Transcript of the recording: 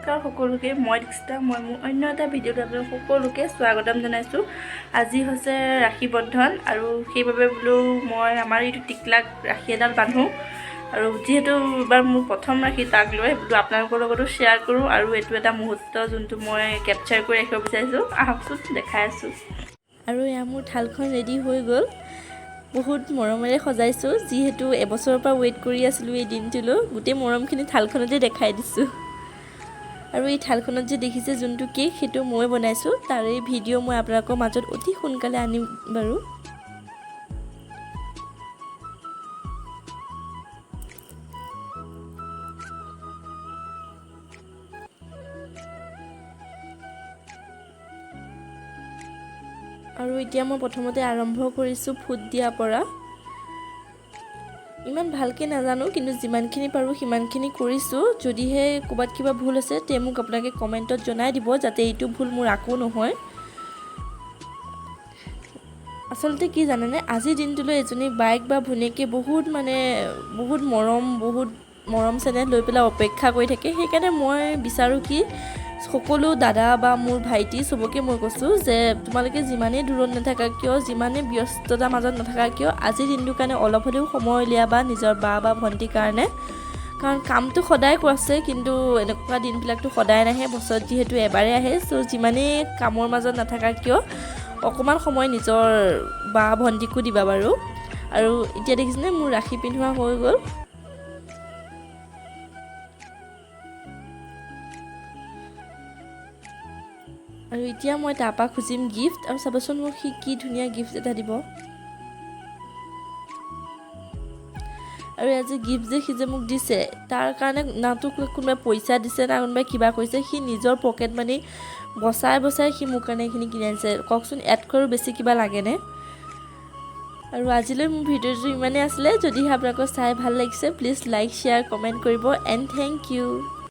সকলোকে মই দীক্ষিতা মই মোৰ অন্য এটা ভিডিঅ'ত আপোনালোক সকলোকে স্বাগতম জনাইছোঁ। আজি হৈছে ৰাখি বন্ধন আৰু সেইবাবে বোলো মই আমাৰ এইটো টিকলাক ৰাখি এডাল বান্ধোঁ আৰু যিহেতু এবাৰ মোৰ প্ৰথম ৰাখি তাক লৈ বোলো আপোনালোকৰ লগতো শ্বেয়াৰ কৰোঁ আৰু এইটো এটা মুহূৰ্ত যোনটো মই কেপচাৰ কৰি ৰাখিব বিচাৰিছোঁ। আহকচোন দেখাই আছোঁ। আৰু এয়া মোৰ থালখন ৰেডি হৈ গ'ল। বহুত মৰমেৰে সজাইছোঁ, যিহেতু এবছৰৰ পৰা ৱেইট কৰি আছিলোঁ এই দিনটোলৈ। গোটেই মৰমখিনি থালখনতে দেখাই দিছোঁ। আৰু এই থালখনত যে দেখিছে যোনটো কেক, সেইটো মই বনাইছোঁ। তাৰে ভিডিঅ' মই আপোনালোকৰ মাজত অতি সোনকালে আনিম বাৰু। আৰু এতিয়া মই প্ৰথমতে আৰম্ভ কৰিছোঁ ফুট দিয়াৰ পৰা। ইমান ভালকৈ নাজানো, কিন্তু যিমানখিনি পাৰোঁ সিমানখিনি কৰিছোঁ। যদিহে ক'ৰবাত কিবা ভুল আছে তে মোক আপোনালোকে কমেণ্টত জনাই দিব, যাতে এইটো ভুল মোৰ আকৌ নহয়। আচলতে কি জানেনে, আজিৰ দিনটোলৈ এজনী বাইক বা ভনীয়েকে বহুত মৰম চেনেহ লৈ পেলাই অপেক্ষা কৰি থাকে। সেইকাৰণে মই বিচাৰোঁ কি সকলো দাদা বা মোৰ ভাইটি চবকে মই কৈছোঁ যে তোমালোকে যিমানেই দূৰত নাথাকা কিয়, যিমানেই ব্যস্ততাৰ মাজত নাথাকা কিয়, আজিৰ দিনটোৰ কাৰণে অলপ হ'লেও সময় উলিয়াবা নিজৰ বা ভণ্টিৰ কাৰণে। কাৰণ কামটো সদায় আছে, কিন্তু এনেকুৱা দিনবিলাকতো সদায় নাহে, বছৰত যিহেতু এবাৰেই আহে। চ' যিমানেই কামৰ মাজত নাথাকা কিয় অকণমান সময় নিজৰ বা ভণ্টিকো দিবা বাৰু। আৰু এতিয়া দেখিছেনে মোৰ ৰাখি পিন্ধোৱা হৈ গ'ল। আৰু এতিয়া মই তাৰপৰা খুজিম গিফ্ট, আৰু চাবচোন মোক সি কি ধুনীয়া গিফ্ট এটা দিব। আৰু আজি গিফ্ট যে সি যে মোক দিছে, তাৰ কাৰণে নাতো কোনোবাই পইচা দিছে না কোনোবাই কিবা কৰিছে, সি নিজৰ পকেট মানি বচাই সি মোৰ কাৰণে এইখিনি কিনি আনিছে। কওকচোন ইয়াতকৈও বেছি কিবা লাগেনে? আৰু আজিলৈ মোৰ ভিডিঅ'টো ইমানেই আছিলে। যদিহে আপোনালোকৰ চাই ভাল লাগিছে, প্লিজ লাইক শ্বেয়াৰ কমেণ্ট কৰিব। And thank U.